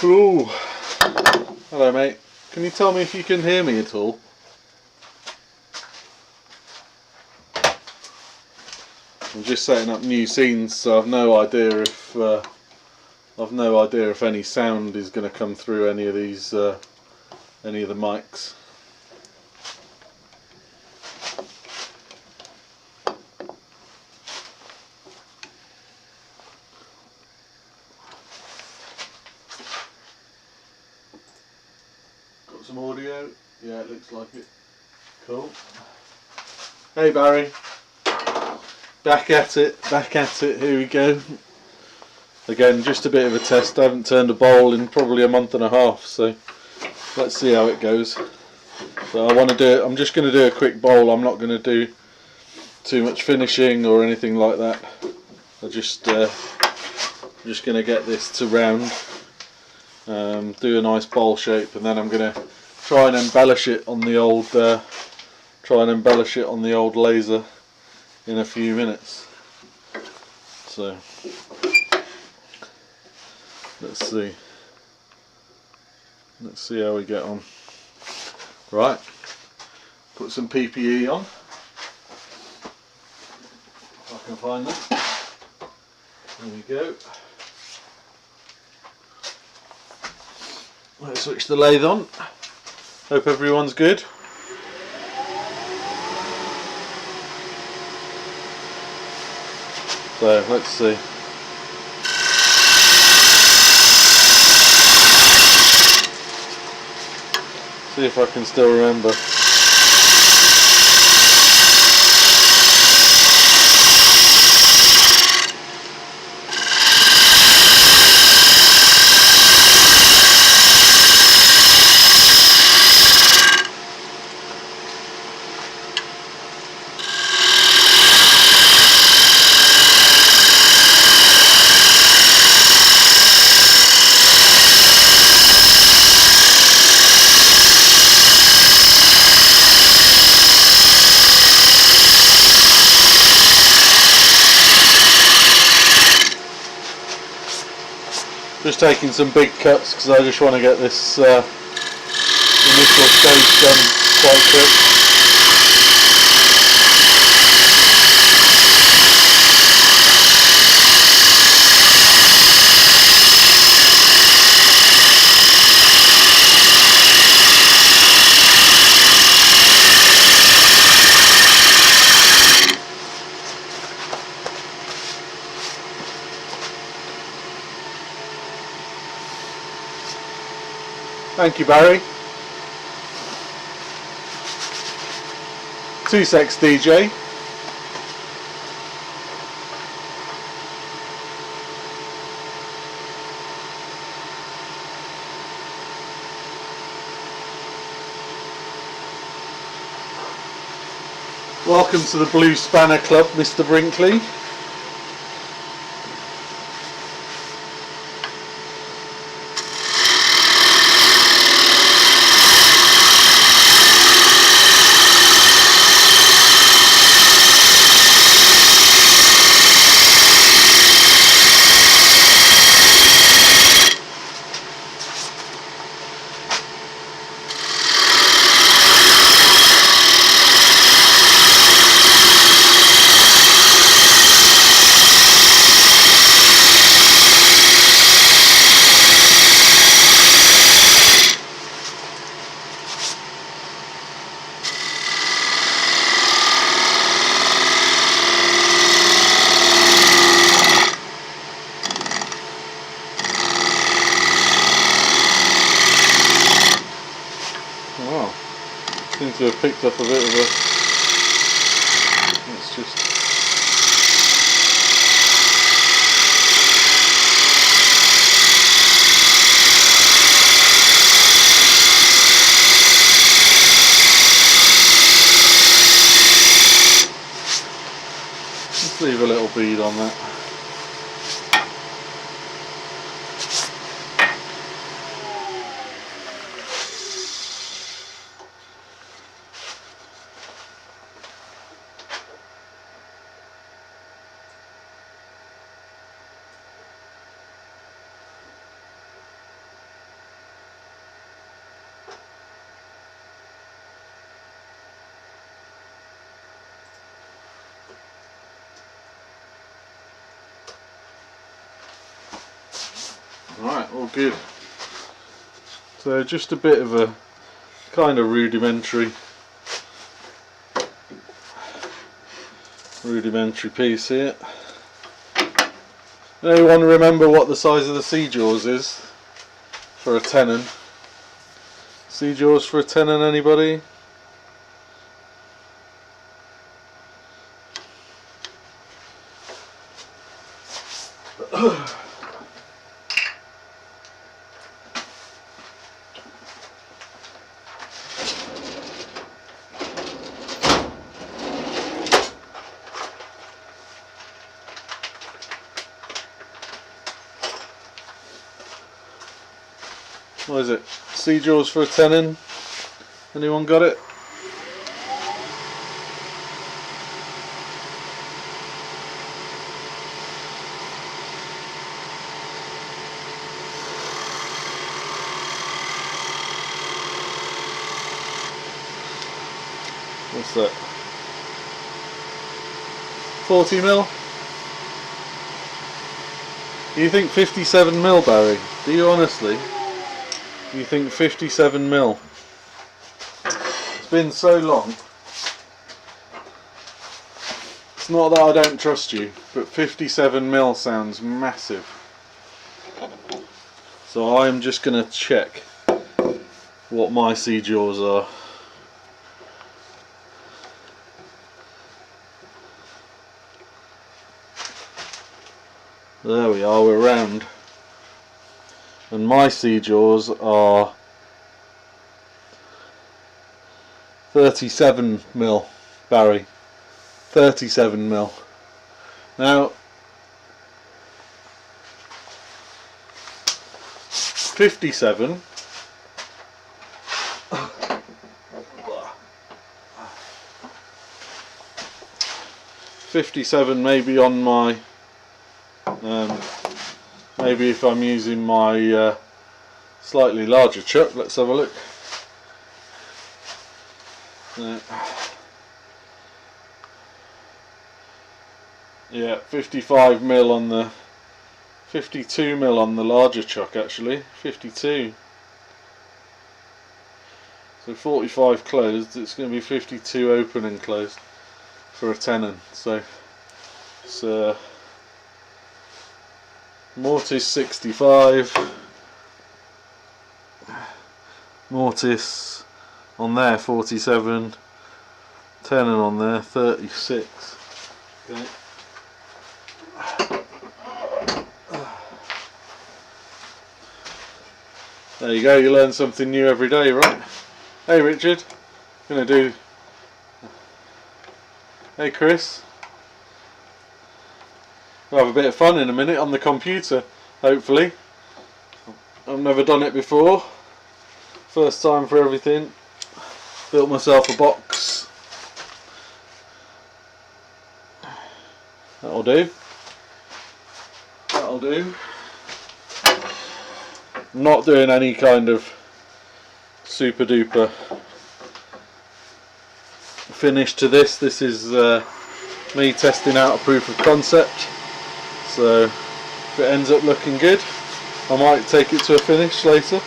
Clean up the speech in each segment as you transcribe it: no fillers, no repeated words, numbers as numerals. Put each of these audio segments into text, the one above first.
Ooh. Hello mate, can you tell me if you can hear me at all? I'm just setting up new scenes, so I've no idea if any sound is going to come through any of these any of the mics. Got some audio? Yeah, it looks like it. Cool. Hey Barry. Back at it, here we go. Again, just a bit of a test. I haven't turned a bowl in probably a month and a half, so let's see how it goes. So I'm just going to do a quick bowl. I'm not going to do too much finishing or anything like that. I'm just going to get this to round, do a nice bowl shape, and then I'm going to try and embellish it on the old laser in a few minutes. So let's see how we get on. Right, put some PPE on if I can find them. There we go. Let's switch the lathe on. Hope everyone's good. So let's see. See if I can still remember. Just taking some big cuts because I just want to get this initial stage done quite quick. Thank you, Barry. 2 secs, DJ. Welcome to the Blue Spanner Club, Mr. Brinkley. Seems to have picked up a bit of a... Let's just... Let's leave a little bead on that. Right, all good. So just a bit of a kind of rudimentary piece here. Anyone remember what the size of the sea jaws is for a tenon? Sea jaws for a tenon, anybody? What is it? Sea jaws for a tenon? Anyone got it? What's that? 40 mil? Do you think 57 mil, Barry? Do you honestly? Do you think 57 mil? It's been so long. It's not that I don't trust you, but 57 mil sounds massive. So I'm just going to check what my sea jaws are. There we are, we're round. And my sea jaws are 37 mil, Barry. 37 mil. Now, 57 maybe on my maybe if I'm using my slightly larger chuck. Let's have a look. Yeah, 55 mil on the 52 mil on the larger chuck, actually. 52. So 45 closed, it's going to be 52 open and closed for a tenon. So it's mortise 65, mortise on there 47, tenon on there 36. Okay. There you go, you learn something new every day, right? Hey Richard, gonna do. Hey Chris. We'll have a bit of fun in a minute on the computer, hopefully. I've never done it before. First time for everything. Built myself a box. That'll do. That'll do. I'm not doing any kind of super duper finish to this. This is me testing out a proof of concept. So if it ends up looking good, I might take it to a finish later.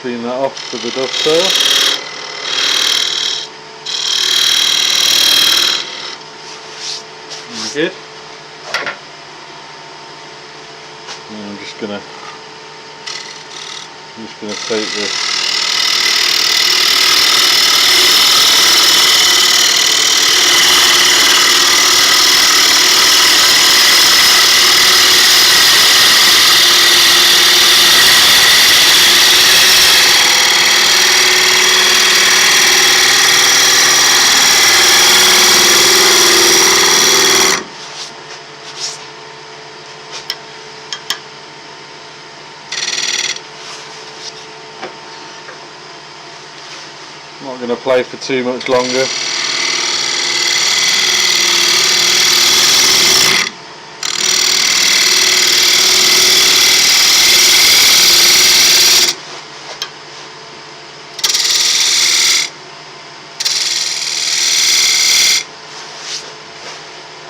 Clean that off for the dovetail. Good. And I'm just gonna take this. I'm not going to play for too much longer.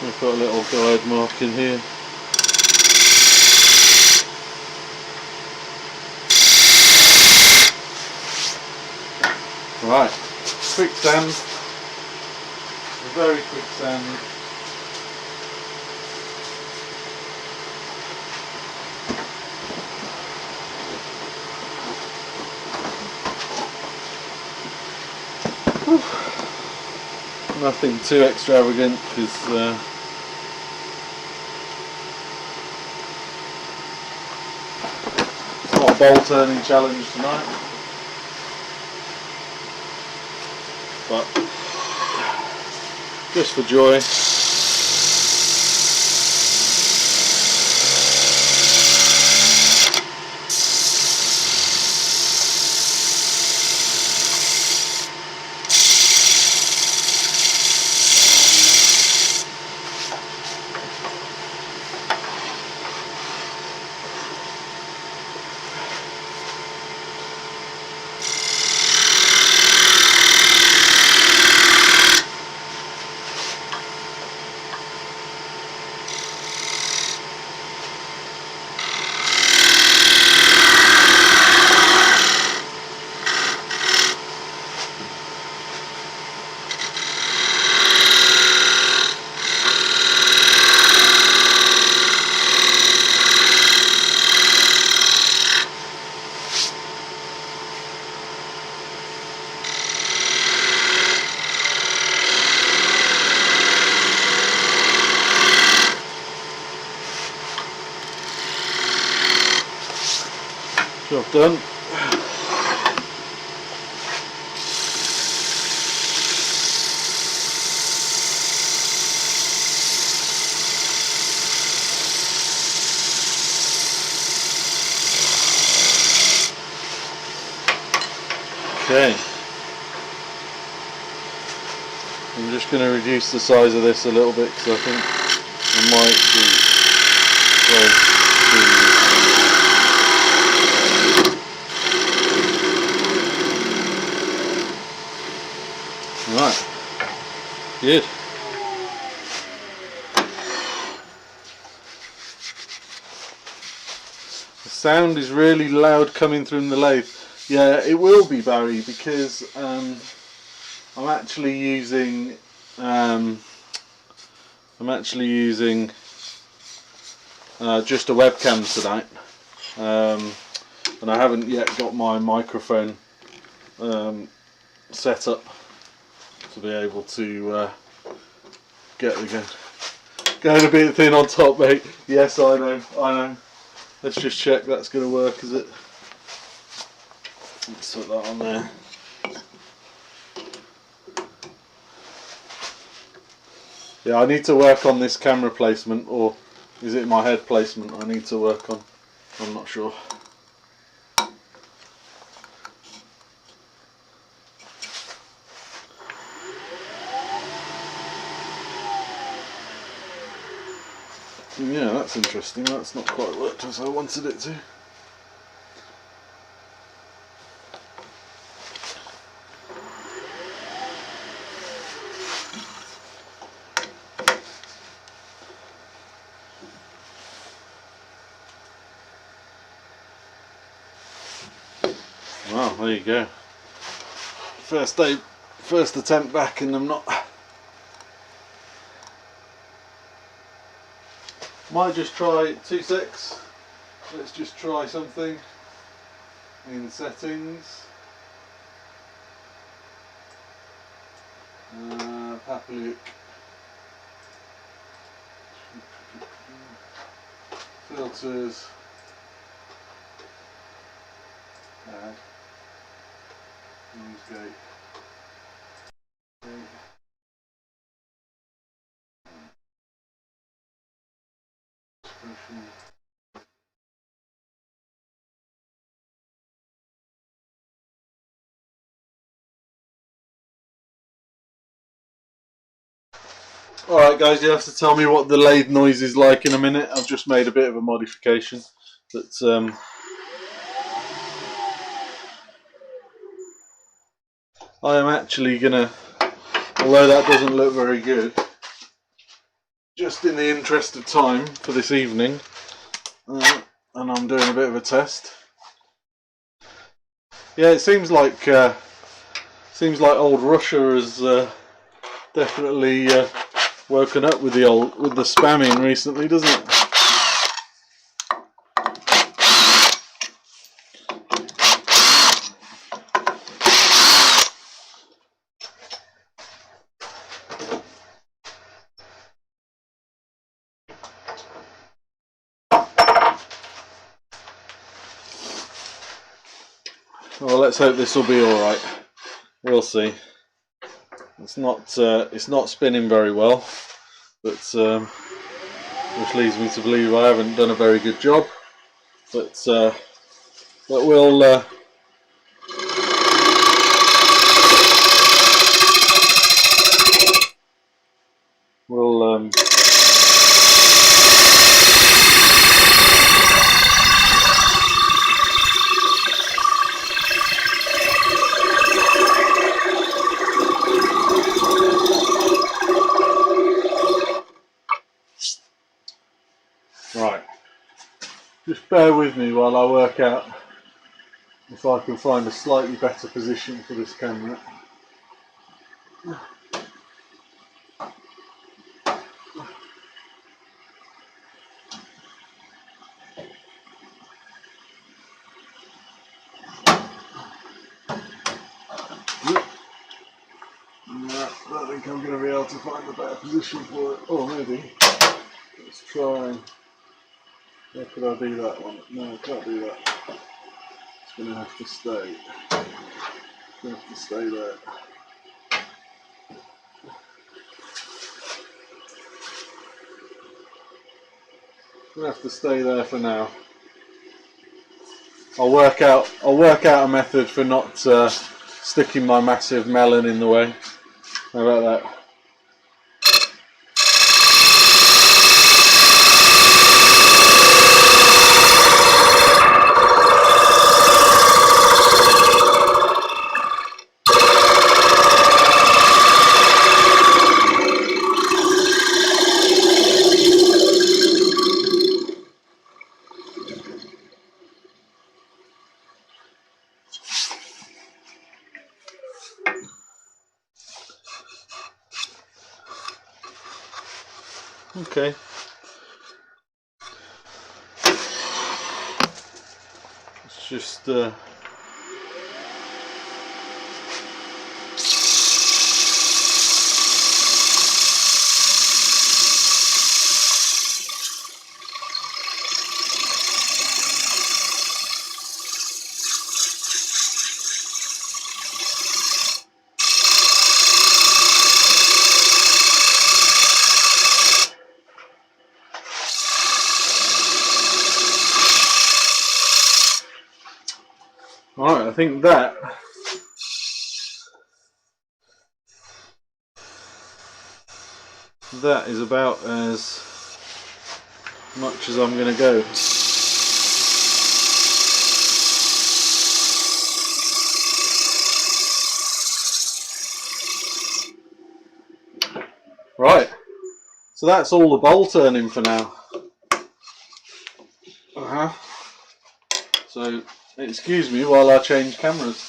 We've got a little guide mark in here. Right, quick sand, a very quick sand. Nothing too extravagant because it's not a bowl turning challenge tonight. But just for joy. Job done. Okay. I'm just going to reduce the size of this a little bit because I think I might be close to. Right, good. The sound is really loud coming through the lathe. Yeah, it will be, Barry, because I'm actually using just a webcam tonight, and I haven't yet got my microphone set up to be able to get the going a bit thin on top, mate. Yes, I know. Let's just check that's going to work, is it? Let's put that on there. Yeah, I need to work on this camera placement, or is it my head placement I need to work on? I'm not sure. Yeah, that's interesting. That's not quite worked as I wanted it to. Well, there you go. First attempt back, and I'm not. Might just try 2.6. Let's just try something in settings. Papaluk. Filters. Add. Newsgate. Expression. Alright guys, you'll have to tell me what the lathe noise is like in a minute. I've just made a bit of a modification. But I am actually gonna, although that doesn't look very good, just in the interest of time for this evening, and I'm doing a bit of a test. Yeah, it seems like old Russia has definitely woken up with the spamming recently, doesn't it? Well, let's hope this will be all right. We'll see. It's not spinning very well, but which leads me to believe I haven't done a very good job. But we'll right. Just bear with me while I work out if I can find a slightly better position for this camera. I don't think I'm going to be able to find a better position for it. Oh, maybe. Let's try. How could I do that one? No, I can't do that. It's going to have to stay. It's going to have to stay there. It's going to have to stay there for now. I'll work out a method for not sticking my massive melon in the way. How about that? Okay. It's just alright, I think that is about as much as I'm going to go. Right, so that's all the bowl turning for now. So excuse me while I change cameras.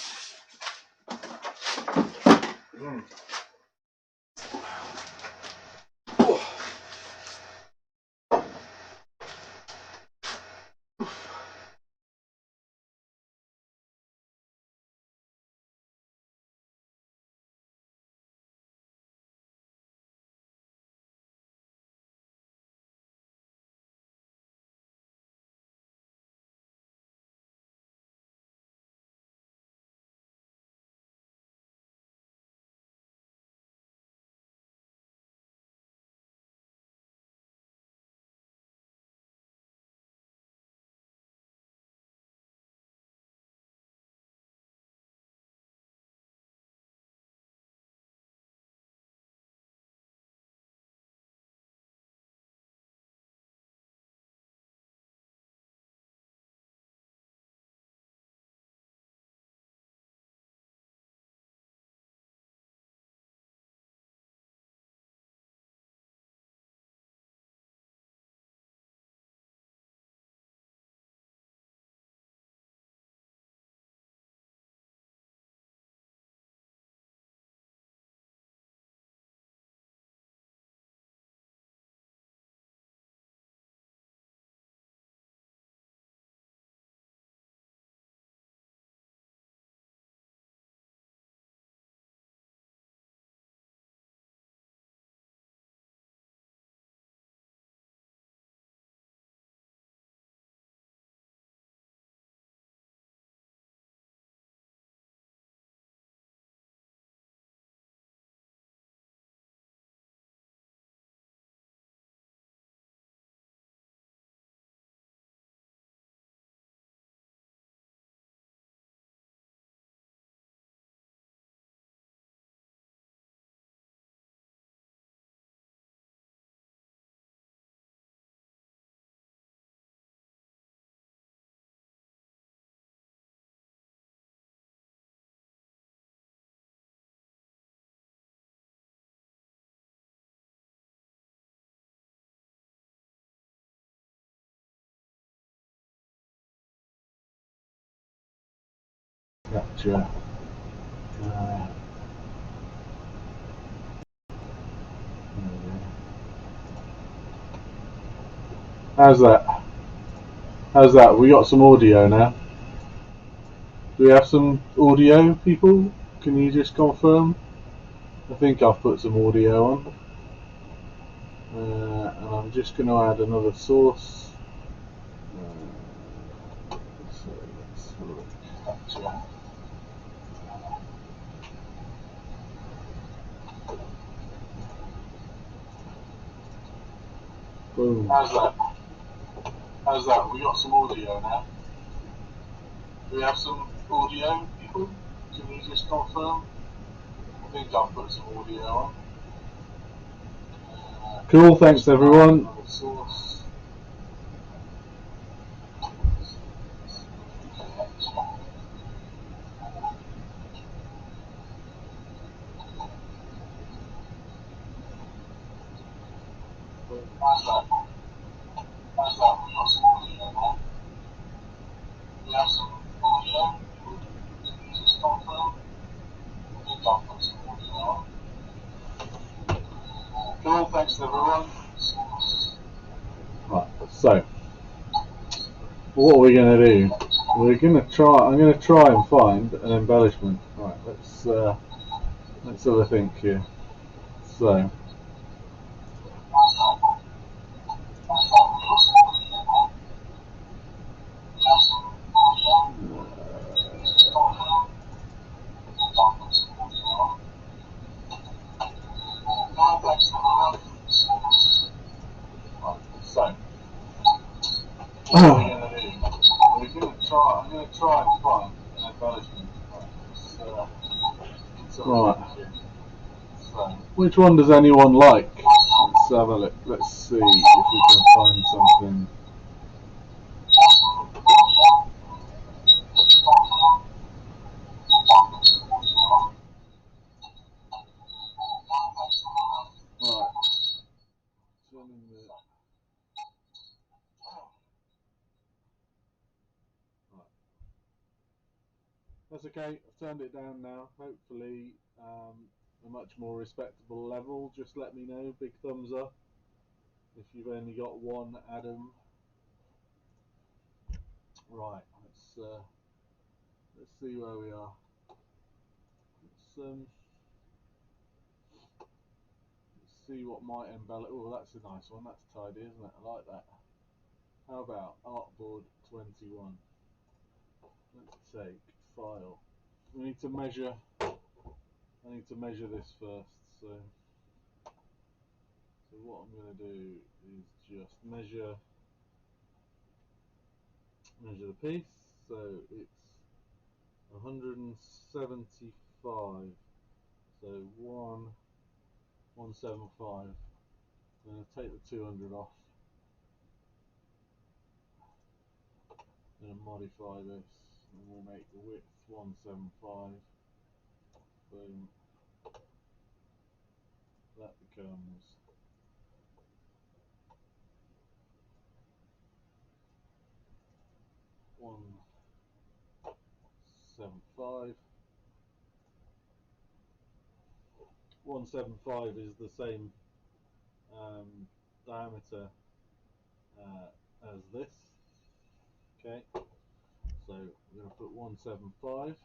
capture. How's that? How's that? We got some audio now. Do we have some audio, people? Can you just confirm? I think I've put some audio on. And I'm just going to add another source. So let's look. Capture. Boom. How's that? How's that? We got some audio now. Do we have some audio, people? Can you just confirm? I think I've put some audio on. Cool, thanks everyone. Source. How's that? How's that? We got some audio now. Do we have some audio, people? Can you just confirm? I think I've put some audio on. Cool, thanks everyone. Right, so what are we going to do? We're going to try. I'm going to try and find an embellishment. Right, let's have a think here. So. I'm going to try and find an embellishment. Right. So, which one does anyone like? Let's have a look. Let's see if we can find something. Right. That's okay, I've turned it down now. Hopefully a much more respectable level. Just let me know, big thumbs up if you've only got one Adam. Right, let's see where we are. Let's see what might embellish. Oh, that's a nice one. That's tidy, isn't it? I like that. How about artboard 21? Let's take file. We need to measure. I need to measure this first. So what I'm going to do is just measure the piece. So it's 175. So 175. I'm going to take the 200 off. I'm going to modify this, and we'll make the width 175. Boom. That becomes 175. 175 is the same diameter as this. Okay, so we're going to put 175.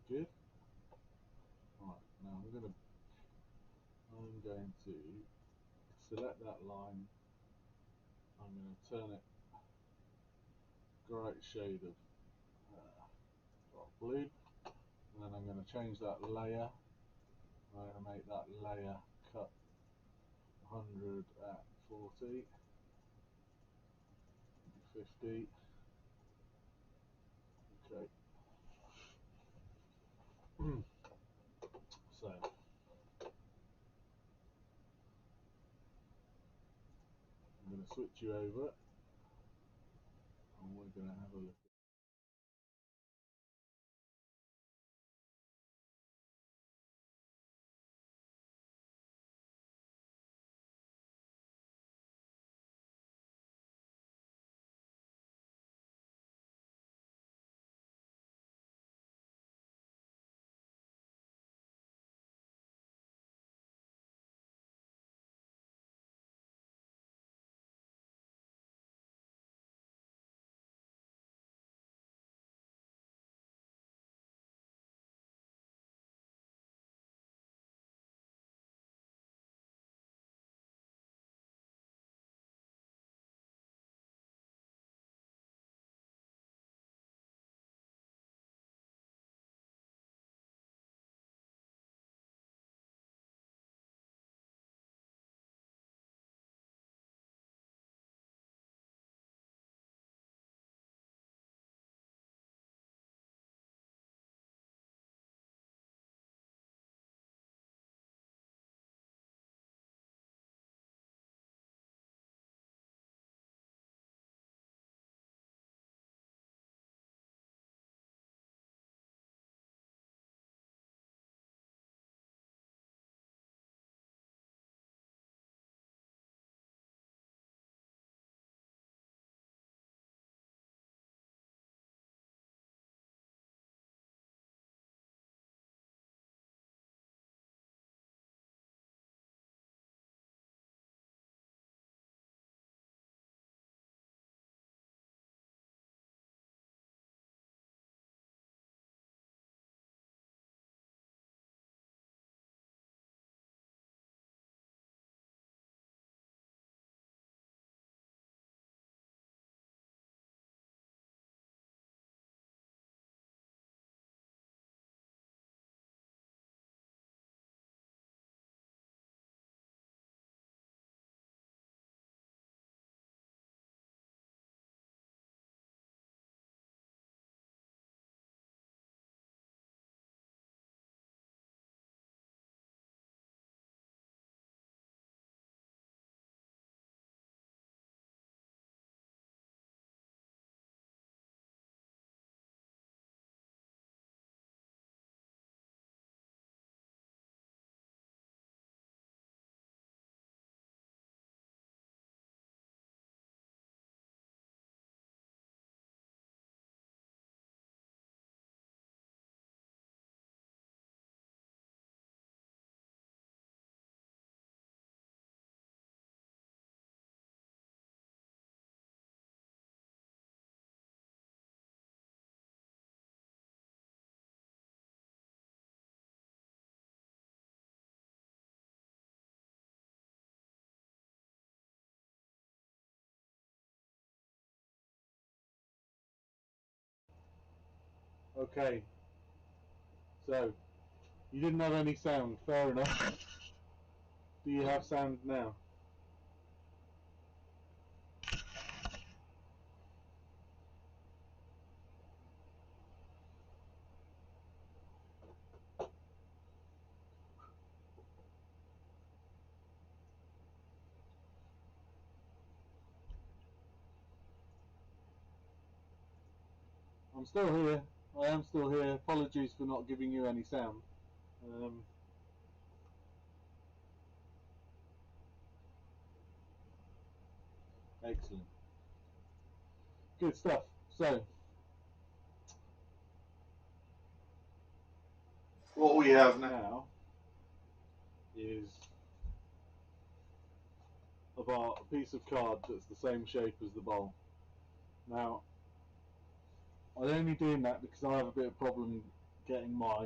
Good. Right, now I'm going to select that line. I'm going to turn it bright shade of blue, and then I'm going to change that layer. I'm going to make that layer cut 100 at 40, 50. Okay. So I'm going to switch you over, and we're going to have a look. Okay, so you didn't have any sound, fair enough. Do you have sound now? I'm still here. I am still here. Apologies for not giving you any sound. Um, Excellent. Good stuff. So, what we have now is about a piece of card that's the same shape as the bowl. Now, I'm only doing that because I have a bit of problem getting my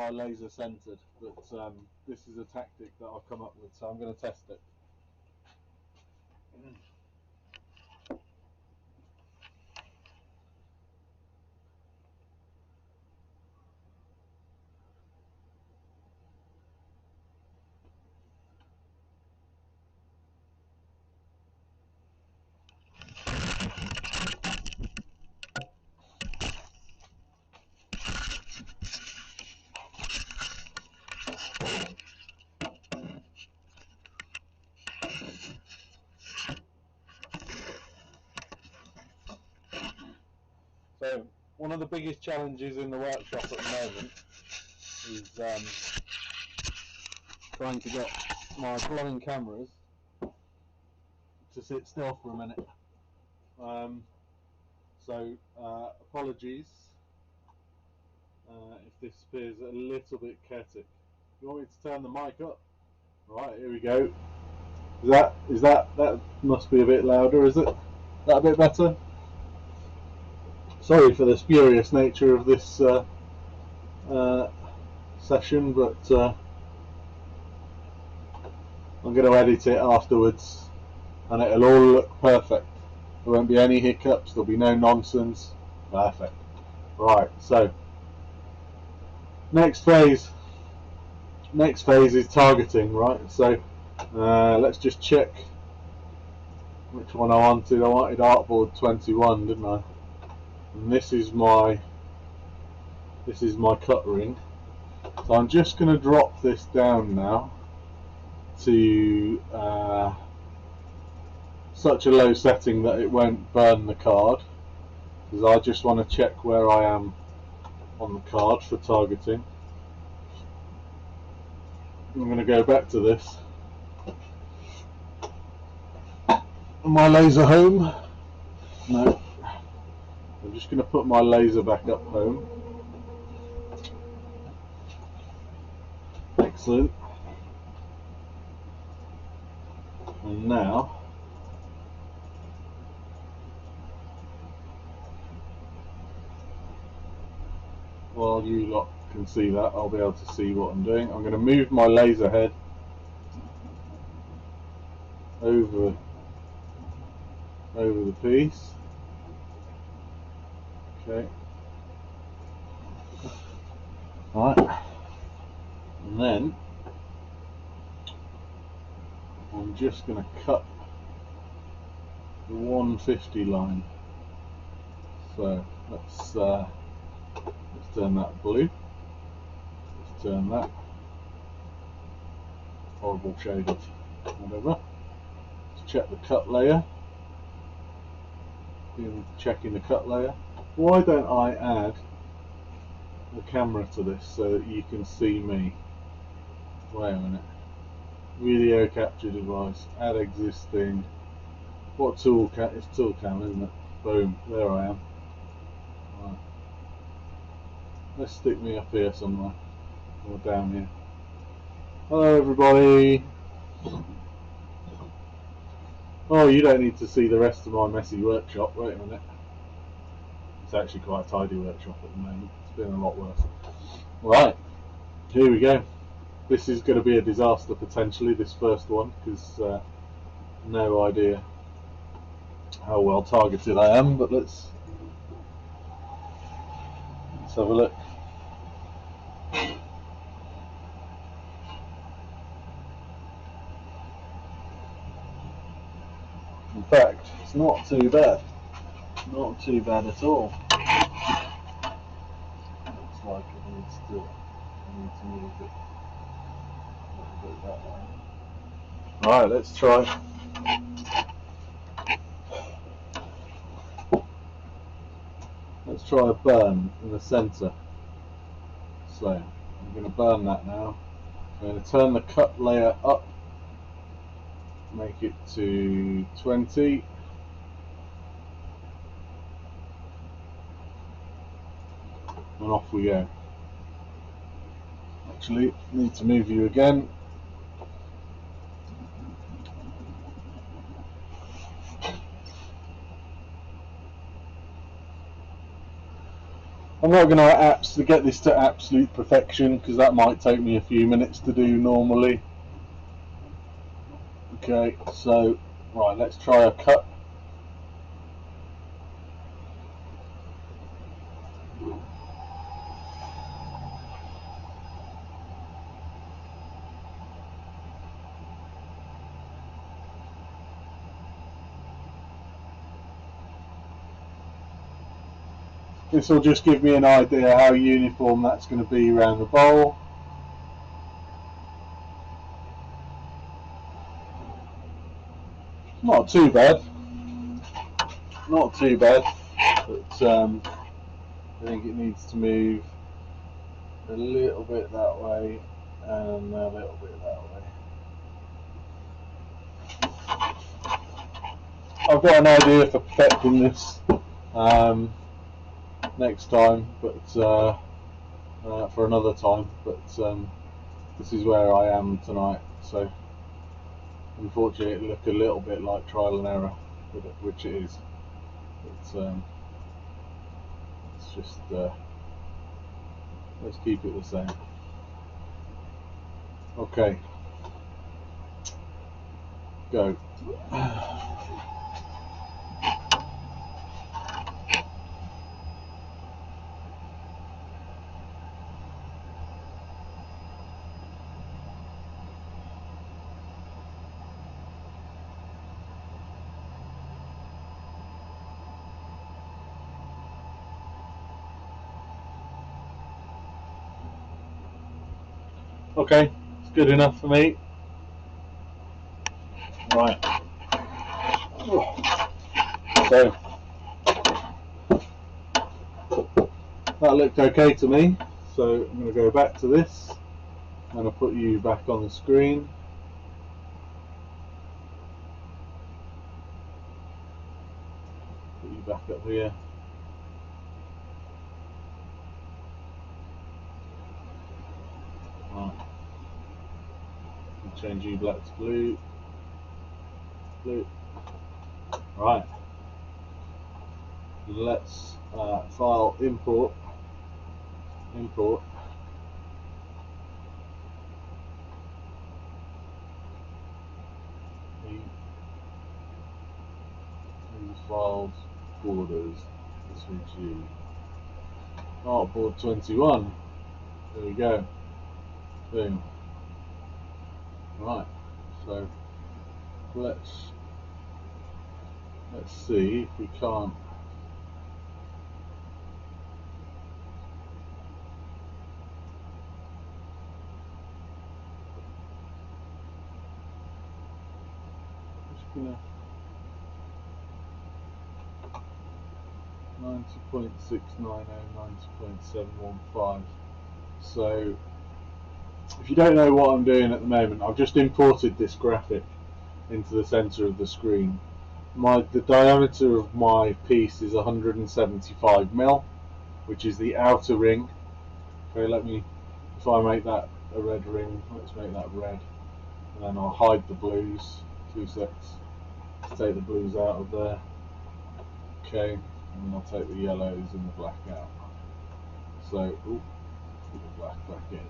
laser centered, but this is a tactic that I've come up with, so I'm going to test it. So, one of the biggest challenges in the workshop at the moment is trying to get my blowing cameras to sit still for a minute. Apologies if this appears a little bit chaotic. You want me to turn the mic up? Right, here we go. That must be a bit louder, is it? That a bit better? Sorry for the spurious nature of this uh, session, but I'm going to edit it afterwards and it'll all look perfect. There won't be any hiccups, there'll be no nonsense. Perfect. Right, so next phase is targeting, right? So let's just check which one I wanted. I wanted artboard 21, didn't I? And this is my cut ring. So I'm just going to drop this down now to such a low setting that it won't burn the card, because I just want to check where I am on the card for targeting. I'm going to go back to this. My laser home? No. I'm just going to put my laser back up home. Excellent. And now while you lot can see that, I'll be able to see what I'm doing. I'm going to move my laser head over the piece. Okay. Right. And then I'm just going to cut the 150 line. So let's turn that blue. Let's turn that horrible shade of whatever. Let's check the cut layer. Checking the cut layer. Why don't I add the camera to this so that you can see me? Wait a minute. Video capture device. Add existing. What tool cam? It's tool cam, isn't it? Boom. There I am. Right. Let's stick me up here somewhere. Or down here. Hello everybody. Oh, you don't need to see the rest of my messy workshop. Wait a minute. It's actually quite a tidy workshop at the moment. It's been a lot worse. Right, here we go. This is going to be a disaster potentially, this first one, because no idea how well targeted I am, but let's Let's have a look. In fact, it's not too bad. Not too bad at all. Looks like it needs to. I need to move it a little bit that way. Right, let's try. Let's try a burn in the centre. So I'm going to burn that now. I'm going to turn the cut layer up, make it to 20. And off we go. Actually, need to move you again. I'm not going to get this to absolute perfection because that might take me a few minutes to do normally. Okay, so right, let's try a cut. This will just give me an idea how uniform that's going to be around the bowl. Not too bad. Not too bad, but I think it needs to move a little bit that way and a little bit that way. I've got an idea for perfecting this next time, but for another time. But this is where I am tonight. So unfortunately, it looked a little bit like trial and error, which it is. But it's just let's keep it the same. Okay, go. Okay, it's good enough for me. Right. So that looked okay to me. So I'm going to go back to this. I'm going to put you back on the screen. Put you back up here. Right. Change you black to blue. Blue. Right. Let's file import. Import. These files, borders, SVG. Artboard 21. There we go. Boom. Right. So let's see if we can't. Just gonna 90.690, 90.715. So if you don't know what I'm doing at the moment, I've just imported this graphic into the center of the screen. The diameter of my piece is 175 mil, which is the outer ring. Okay, if I make that a red ring, let's make that red, and then I'll hide the blues. 2 secs. Let's take the blues out of there. Okay, and then I'll take the yellows and the black out. So, put the black back in.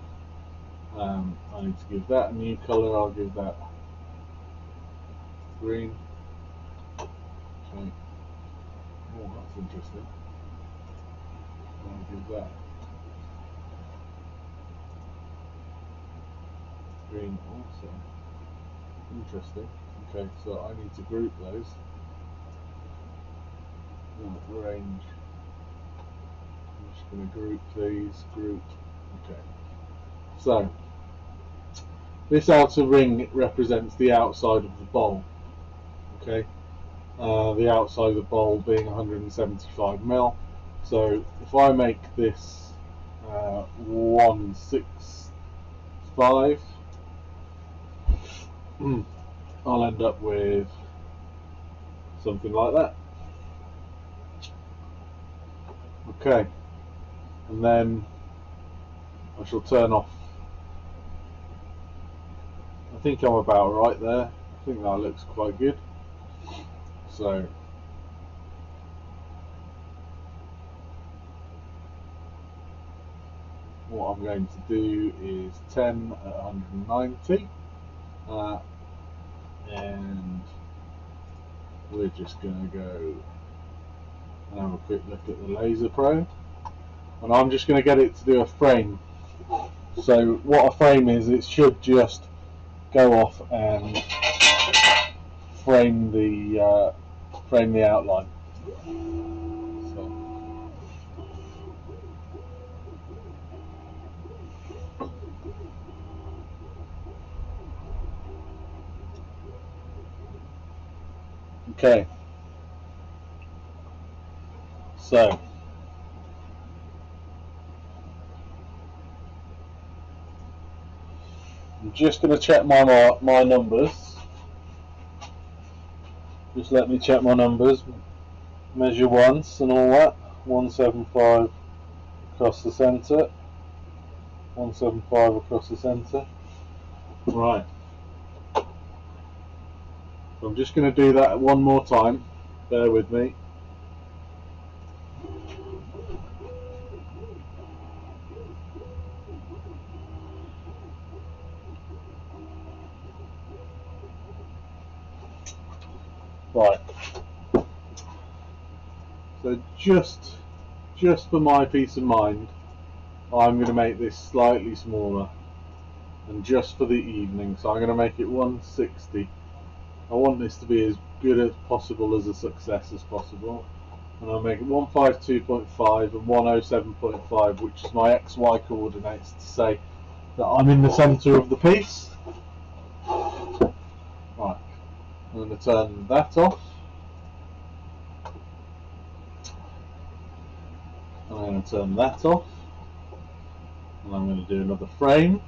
I need to give that a new colour. I'll give that green. Okay. Oh, that's interesting. I'll give that green also. Interesting. Okay, so I need to group those. Arrange. I'm just going to group these. Group. Okay. So this outer ring represents the outside of the bowl. Okay. The outside of the bowl being 175 mil. So if I make this 165, I'll end up with something like that. Okay, and then I shall turn off. I think I'm about right there. I think that looks quite good. So what I'm going to do is 10 at 190, and we're just going to go and have a quick look at the laser probe, and I'm just going to get it to do a frame. So what a frame is, it should just go off and frame the outline. So. Okay, so I'm just going to check my numbers. Just let me check my numbers. Measure once and all that. 175 across the centre. 175 across the centre. Right. So I'm just going to do that one more time. Bear with me. Right. So just for my peace of mind, I'm going to make this slightly smaller, and just for the evening, so I'm going to make it 160. I want this to be as good as possible, as a success as possible, and I'll make it 152.5 and 107.5, which is my XY coordinates, to say that I'm in the centre of the piece. Right, I'm going to turn that off. I'm going to turn that off, and I'm going to do another frame.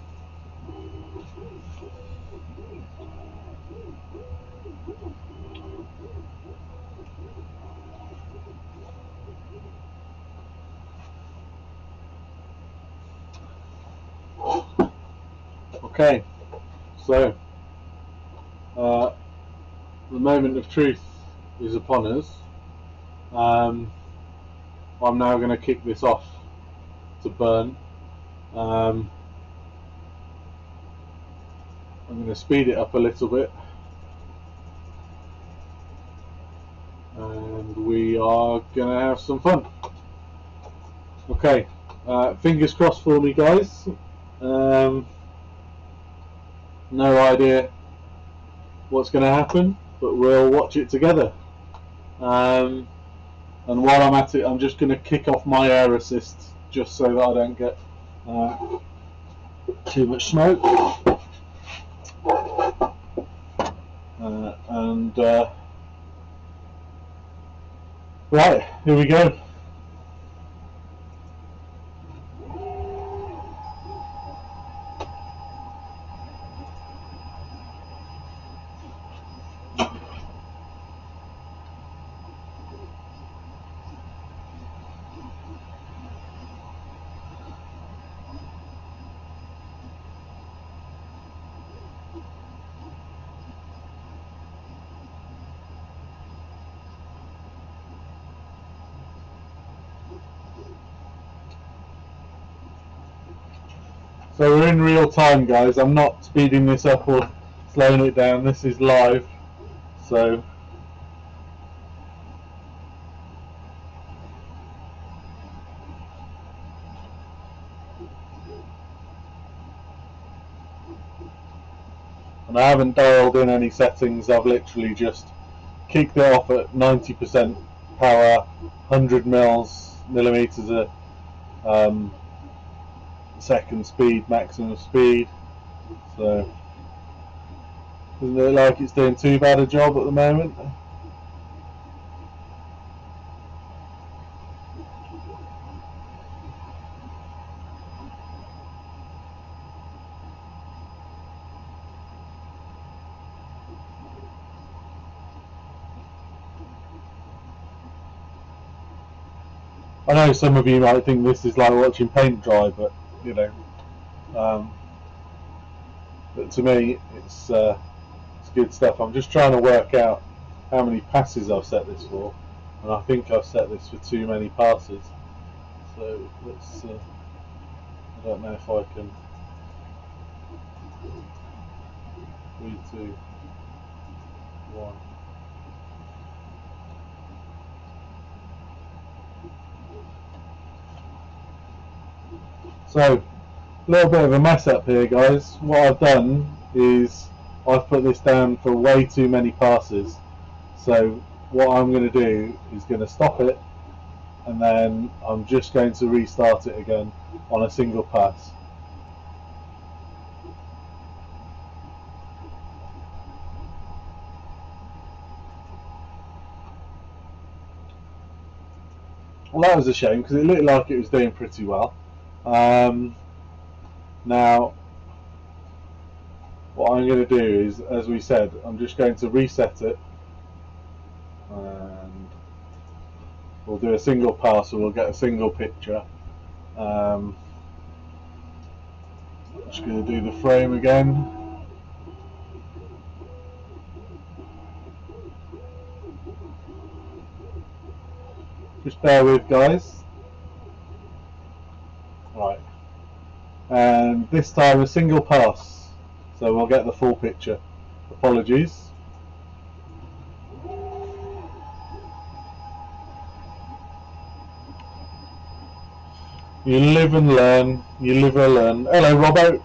Okay, so the moment of truth is upon us. I'm now going to kick this off to burn. I'm going to speed it up a little bit, and we are going to have some fun. Okay, fingers crossed for me, guys. No idea what's going to happen, but we'll watch it together. And while I'm at it, I'm just going to kick off my air assist, just so that I don't get too much smoke. Right, here we go. So we're in real time, guys. I'm not speeding this up or slowing it down. This is live. So and I haven't dialed in any settings. I've literally just kicked it off at 90% power, 100 millimeters a second speed, maximum speed. So doesn't look like it's doing too bad a job at the moment. I know some of you might think this is like watching paint dry, but you know, but to me it's good stuff. I'm just trying to work out how many passes I've set this for, and I think I've set this for too many passes. So let's. I don't know if I can. 3, 2, 1. So, a little bit of a mess up here, guys. What I've done is I've put this down for way too many passes. So what I'm going to do is going to stop it, and then I'm just going to restart it again on a single pass. Well, that was a shame because it looked like it was doing pretty well. Now, what I'm going to do is, as we said, I'm just going to reset it, and we'll do a single pass, so we'll get a single picture. Just going to do the frame again. Just bear with, guys. Right. And this time a single pass, so we'll get the full picture. Apologies. You live and learn. You live and learn. Hello, Robbo.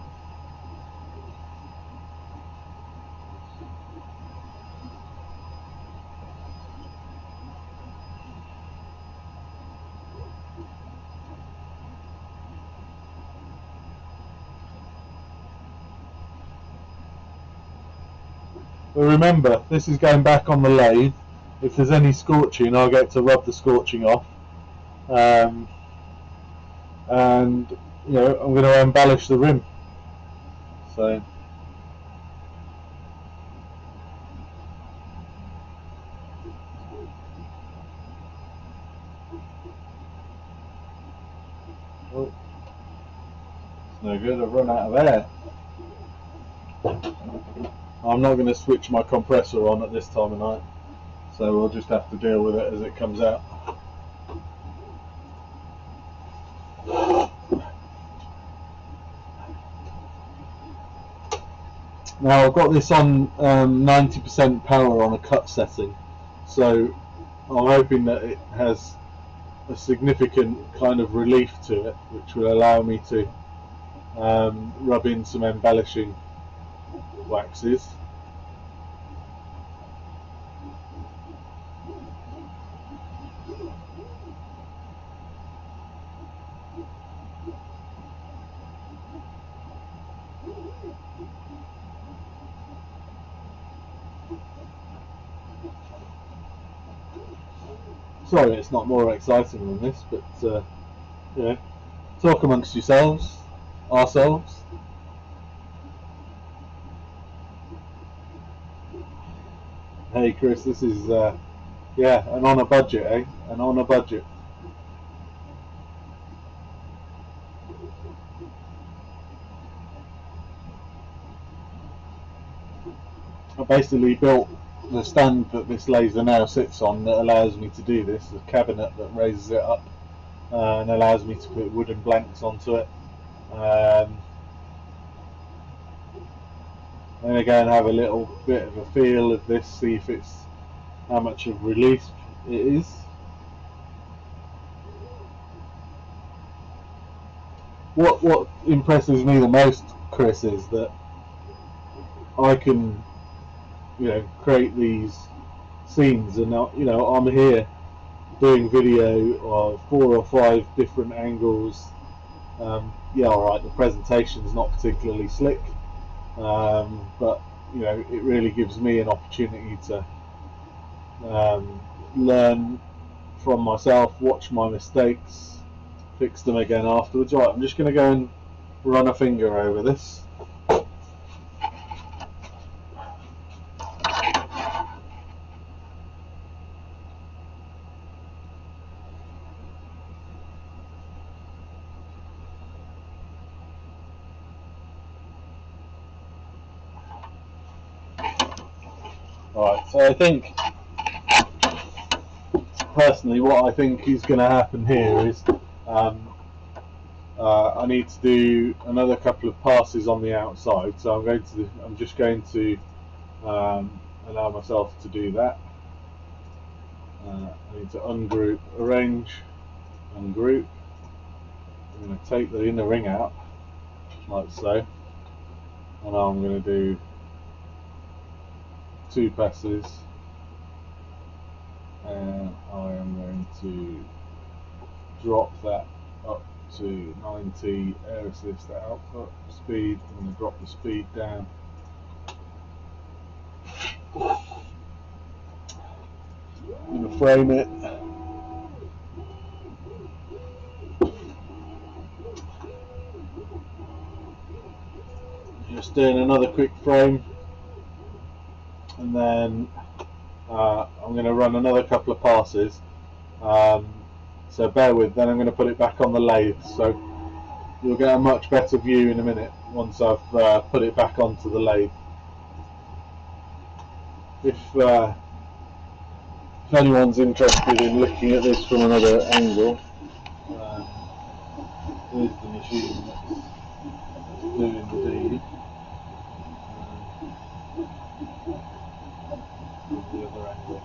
But remember, this is going back on the lathe. If there's any scorching, I'll get to rub the scorching off. And you know, I'm going to embellish the rim. So. Oh, it's no good. I've run out of air. I'm not going to switch my compressor on at this time of night, so we'll just have to deal with it as it comes out. Now I've got this on 90% power on a cut setting, so I'm hoping that it has a significant kind of relief to it, which will allow me to rub in some embellishing waxes. Sorry, it's not more exciting than this, but you know, talk amongst yourselves, ourselves. Hey Chris, this is yeah, and on a budget, eh? And on a budget. I basically built the stand that this laser now sits on that allows me to do this, a cabinet that raises it up and allows me to put wooden blanks onto it. I'm going to go and have a little bit of a feel of this, see if it's how much of relief it is. What impresses me the most, Chris, is that I can, create these scenes, and I'm here doing video of 4 or 5 different angles. Yeah, all right, the presentation's not particularly slick, but it really gives me an opportunity to learn from myself, watch my mistakes, fix them again afterwards. Right, I'm just going to go and run a finger over this. Right, so I think, personally, what I think is going to happen here is I need to do another couple of passes on the outside, so I'm just going to allow myself to do that. I need to ungroup, arrange, ungroup. I'm going to take the inner ring out, like so, and now I'm going to do 2 passes, and I am going to drop that up to 90, air assist the output speed. I'm going to drop the speed down. I'm going to frame it. Just doing another quick frame, and then I'm going to run another couple of passes. So bear with. Then I'm going to put it back on the lathe. So you'll get a much better view in a minute once I've put it back onto the lathe. If anyone's interested in looking at this from another angle, here's the machine that's doing the deed. The other angle.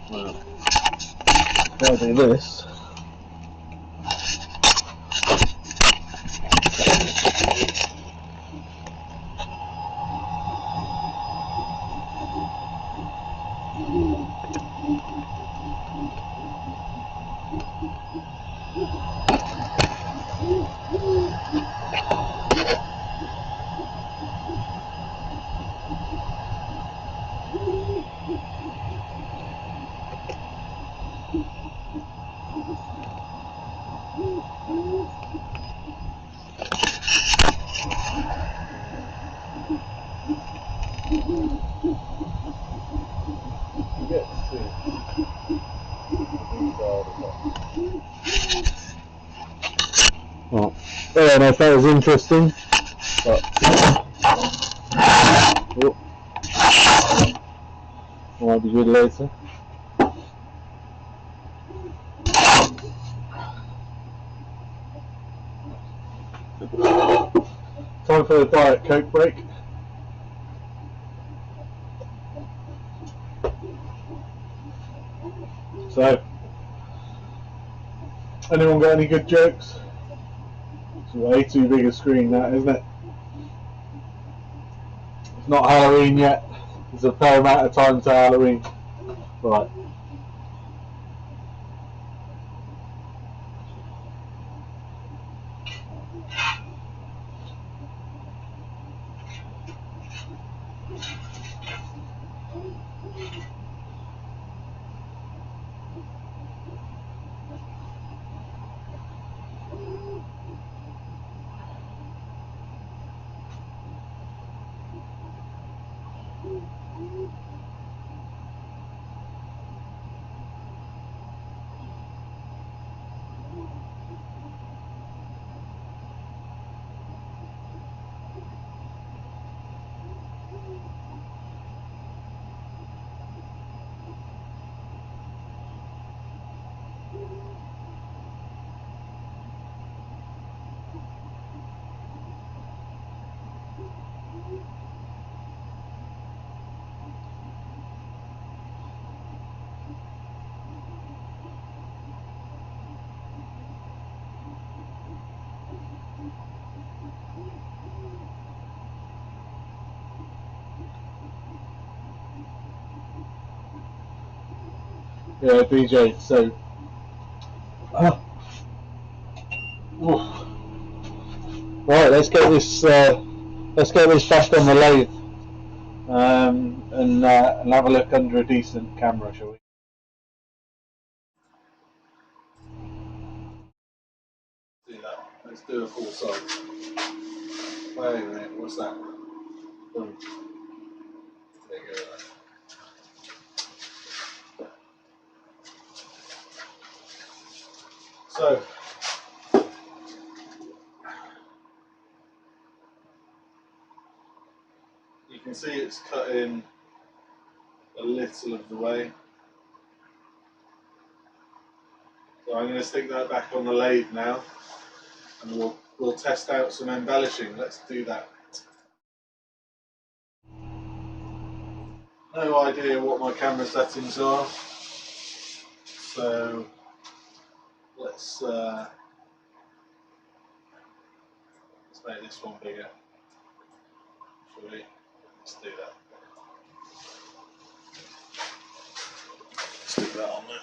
Well, if I do this, you get to see the detail of that. Well, I don't know if that was interesting, but might be good later. Time for the Diet Coke break. So, anyone got any good jokes? It's way too big a screen, that, isn't it? It's not Halloween yet. There's a fair amount of time to Halloween. Right. Yeah, BJ. So, right, let's get this back on the lathe, and have a look under a decent camera, shall we? Do that. Let's do a full size. Wait a minute, what's that? Boom. There you go. So, you can see it's cut in a little of the way. So I'm going to stick that back on the lathe now, and we'll test out some embellishing. Let's do that. No idea what my camera settings are, so let's make this one bigger. Shall we? Let's do that. Stick that on there.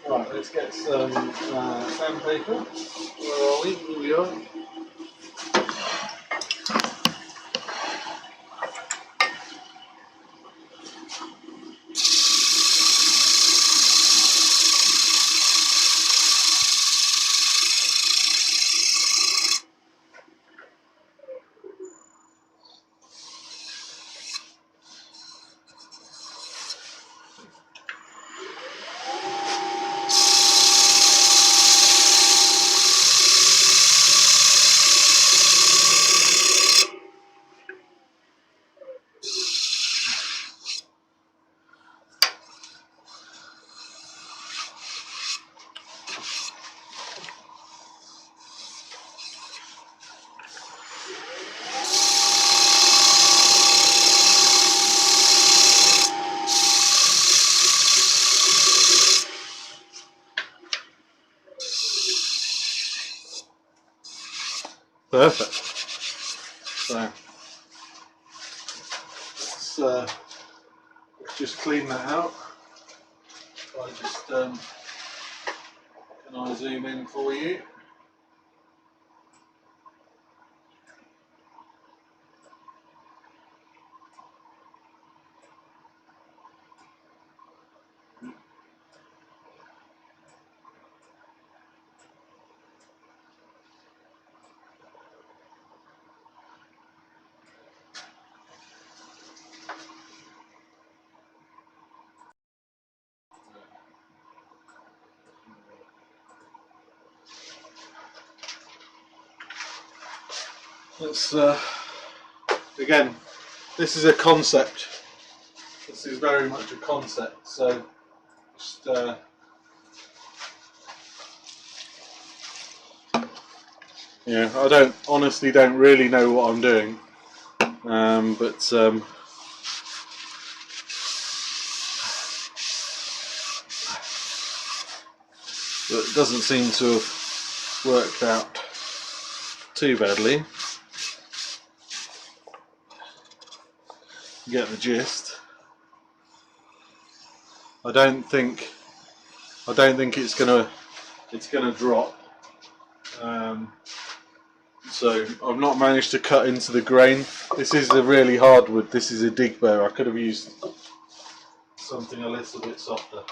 Right, let's get some sandpaper. Where are we? Here we are. Perfect. So let's just clean that out. I just can I zoom in for you? Let's again. This is a concept. This is very much a concept. So just yeah, I honestly don't really know what I'm doing, but it doesn't seem to have worked out too badly. You get the gist. I don't think it's gonna drop. So I've not managed to cut into the grain. This is a really hard wood. This is a dig bow. I could have used something a little bit softer.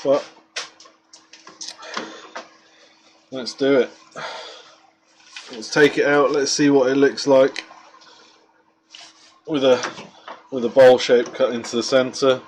But let's do it. Let's take it out. Let's see what it looks like with a bowl shape cut into the centre.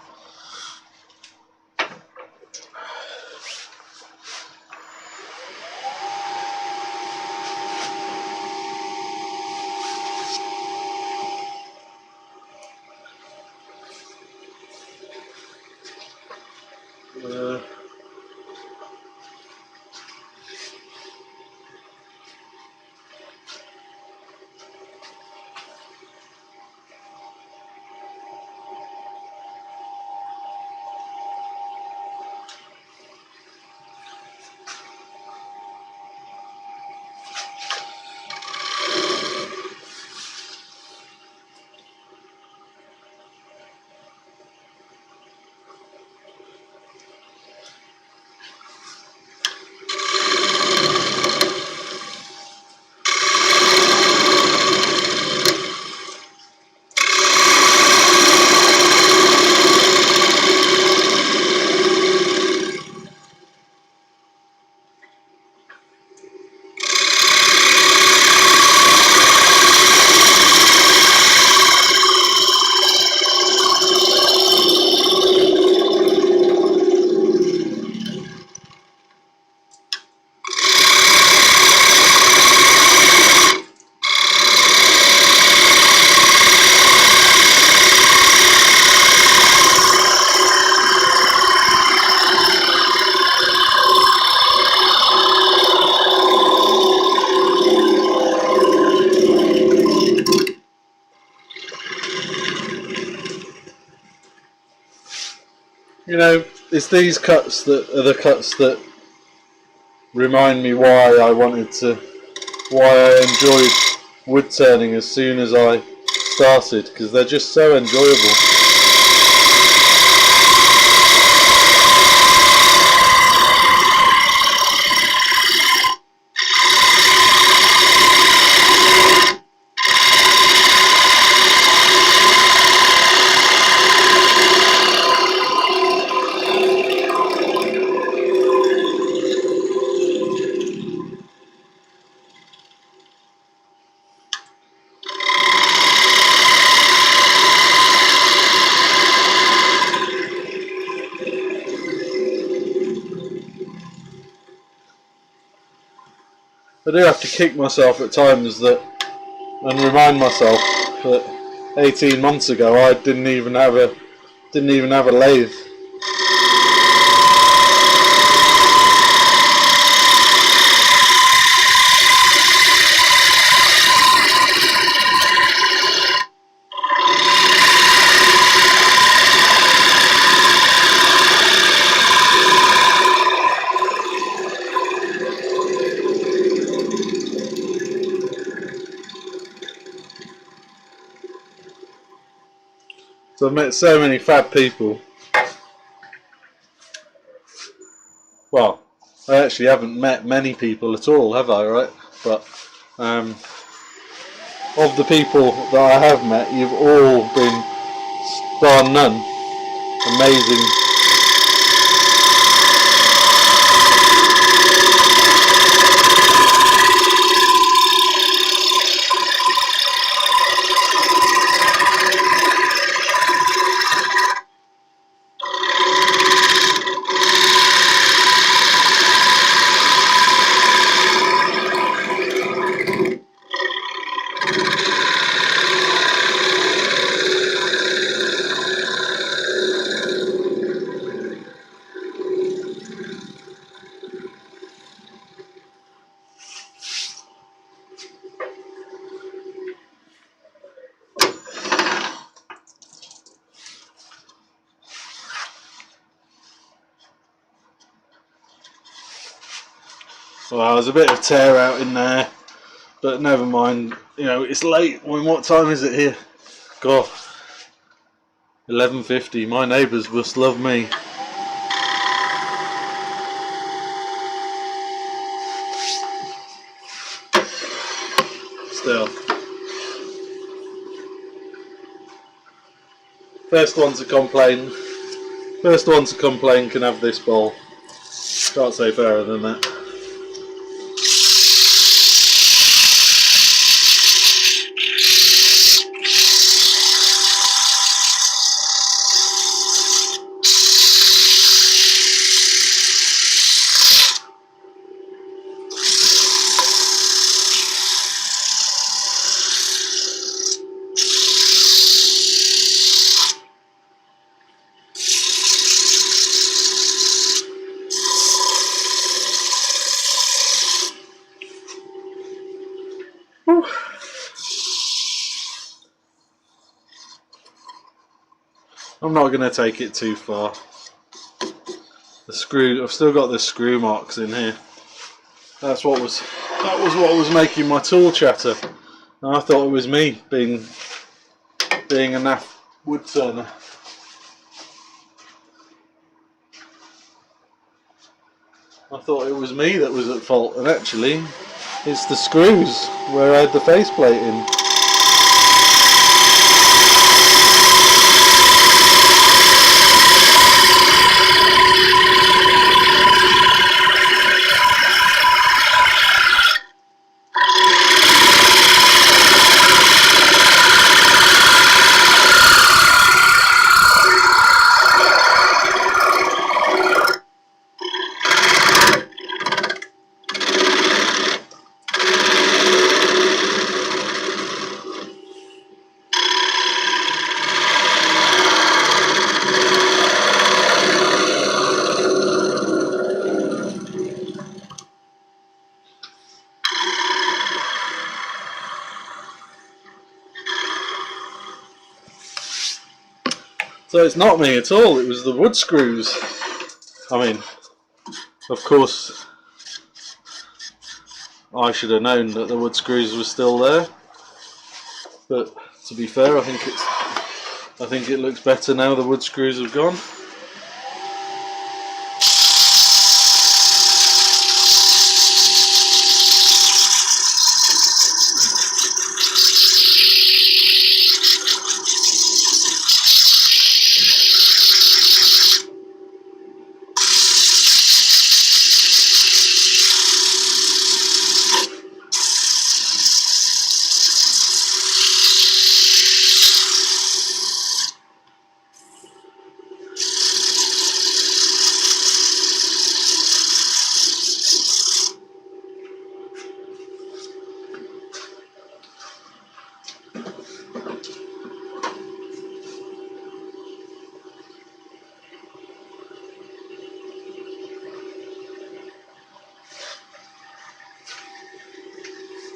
You know, it's these cuts that are the cuts that remind me why I enjoyed wood turning as soon as I started, because they're just so enjoyable. I do have to kick myself at times and remind myself that 18 months ago I didn't even have a lathe. So I've met so many fab people. Well, I actually haven't met many people at all, have I, right? But of the people that I have met, you've all been, bar none, amazing. Well, there's a bit of tear out in there, but never mind. You know, it's late. What time is it here? God, 11:50. My neighbours must love me. Still, first one to complain. First one to complain can have this bowl. Can't say fairer than that. I'm not going to take it too far. I've still got the screw marks in here. That was what was making my tool chatter. And I thought it was me being a naff wood turner. I thought it was me that was at fault, and actually it's the screws where I had the faceplate in. So it's not me at all, it was the wood screws. I mean, of course, I should have known that the wood screws were still there. But to be fair, I think it looks better now the wood screws have gone.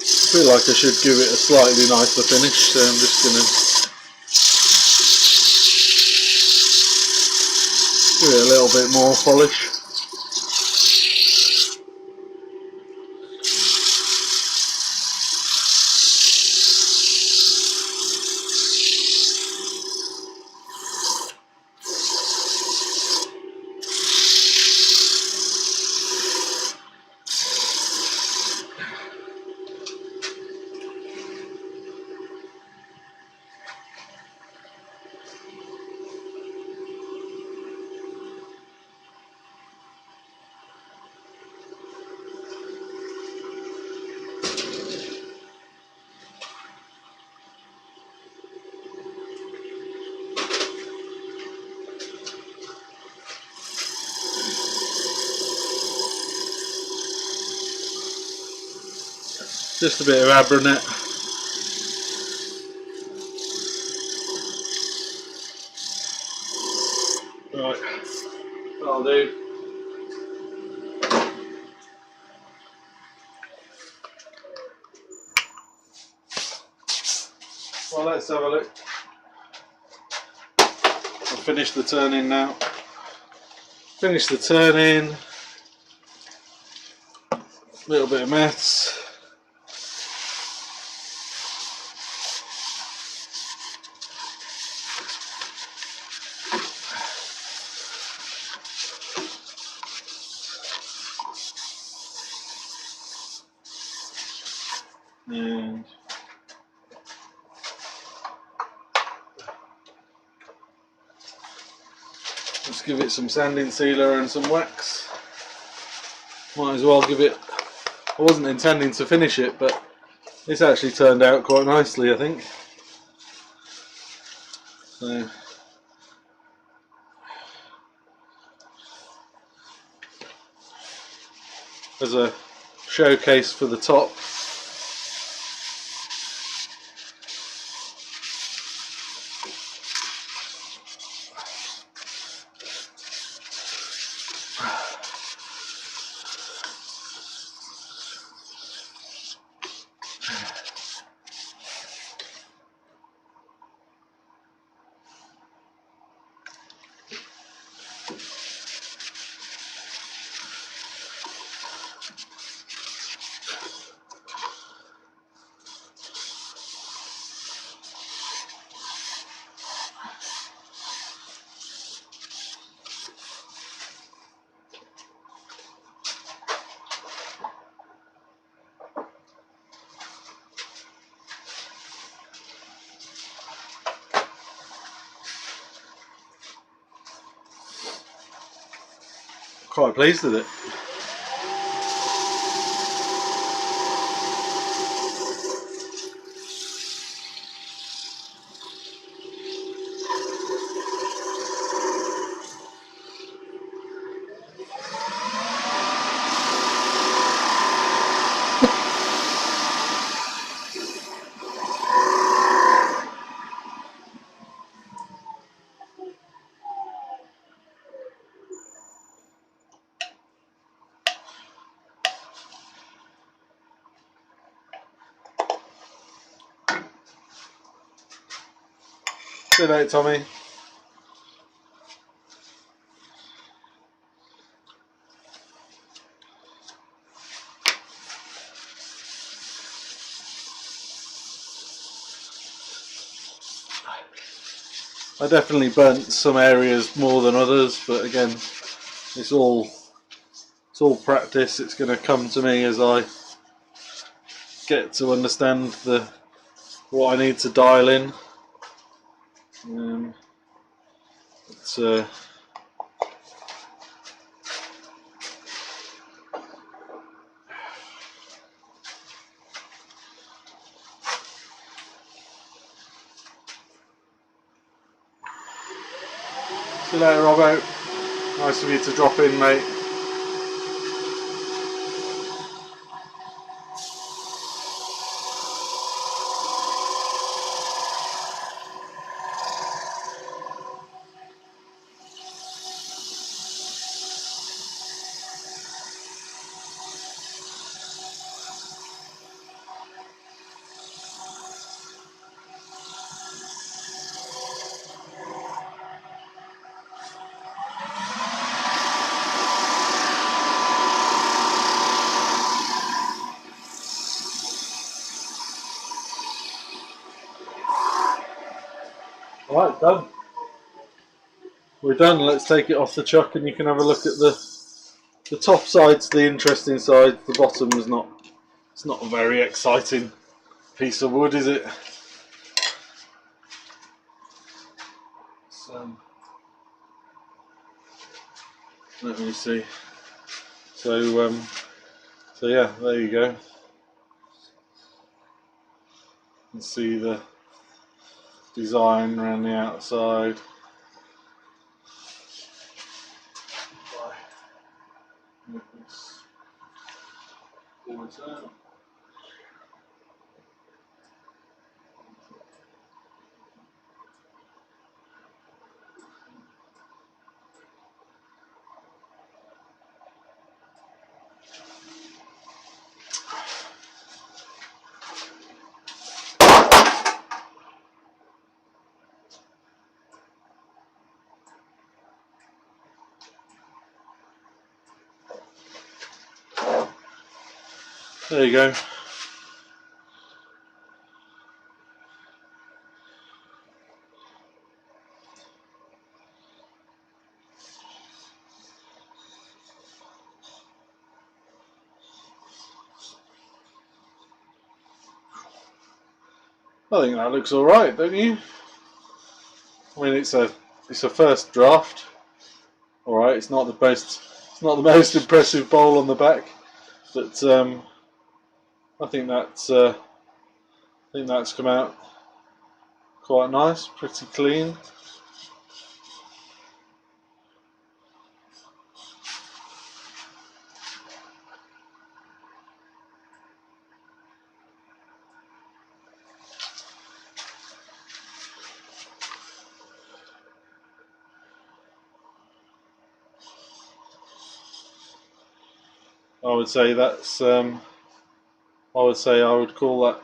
I feel like I should give it a slightly nicer finish, so I'm just going to give it a little bit more polish. Just a bit of abranet. Right, that'll do. Well, let's have a look. I'll finish the turn-in now. Finish the turn-in. A little bit of mess. And let's give it some sanding sealer and some wax. Might as well give it. I wasn't intending to finish it, but it's actually turned out quite nicely, I think. So, as a showcase for the top. Quite pleased with it. Good night, Tommy. I definitely burnt some areas more than others, but again, it's all practice. It's going to come to me as I get to understand what I need to dial in. It's See you later, Robbo. Nice of you to drop in, mate. Alright, done. We're done. Let's take it off the chuck and you can have a look at the top side's the interesting side. The bottom is not. It's not a very exciting piece of wood, is it? Let me see. So yeah, there you go. You can see the design around the outside. There you go. I think that looks all right, don't you? I mean, it's a first draft. All right, it's not the most impressive bowl on the back, but I think that's come out quite nice, pretty clean. I would say that's. I would call that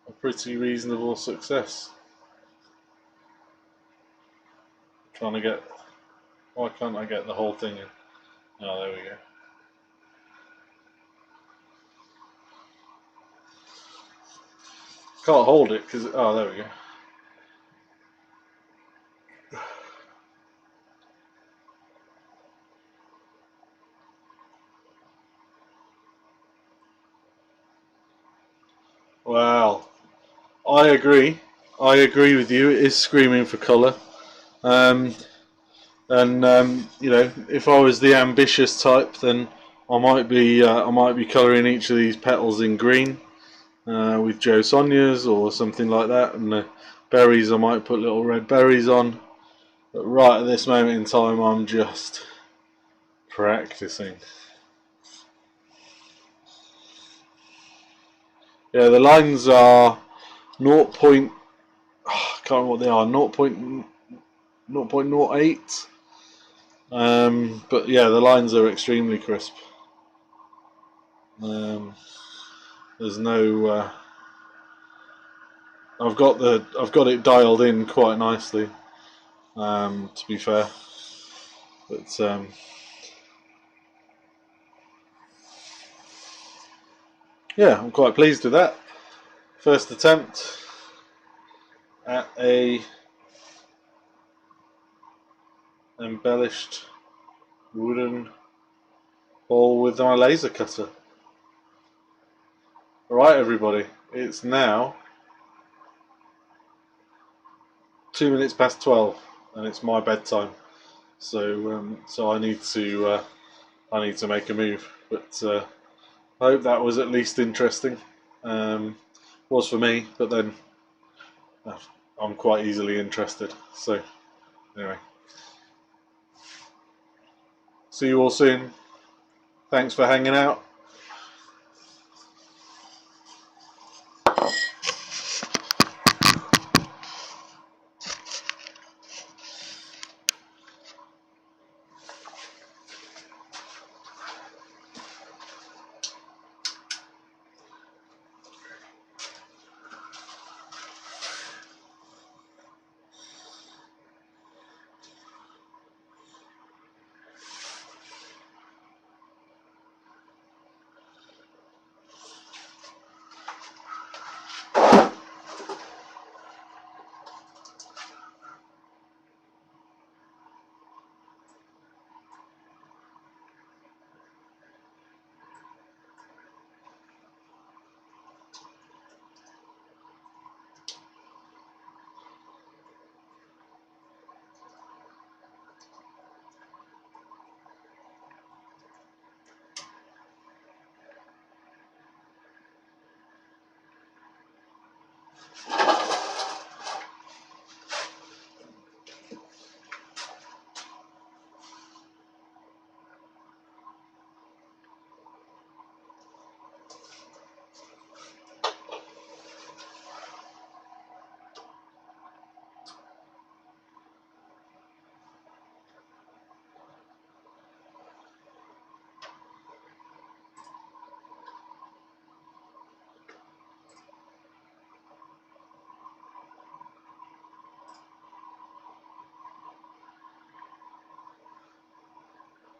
a pretty reasonable success. Trying to get. Why can't I get the whole thing in? Oh, there we go. Can't hold it because. Oh, there we go. Wow. I agree. I agree with you. It is screaming for colour. You know, if I was the ambitious type, then I might be colouring each of these petals in green with Joe Sonia's or something like that, and the berries I might put little red berries on. But right at this moment in time, I'm just practicing. Yeah, the lines are 0. I can't remember what they are. 0.08. But yeah, the lines are extremely crisp. There's no. I've got it dialed in quite nicely. To be fair, but yeah, I'm quite pleased with that. First attempt at a embellished wooden ball with my laser cutter. Alright everybody, it's now 2 minutes past 12 and it's my bedtime. So I need to make a move. But I hope that was at least interesting. Was for me, but then I'm quite easily interested. So anyway, see you all soon. Thanks for hanging out.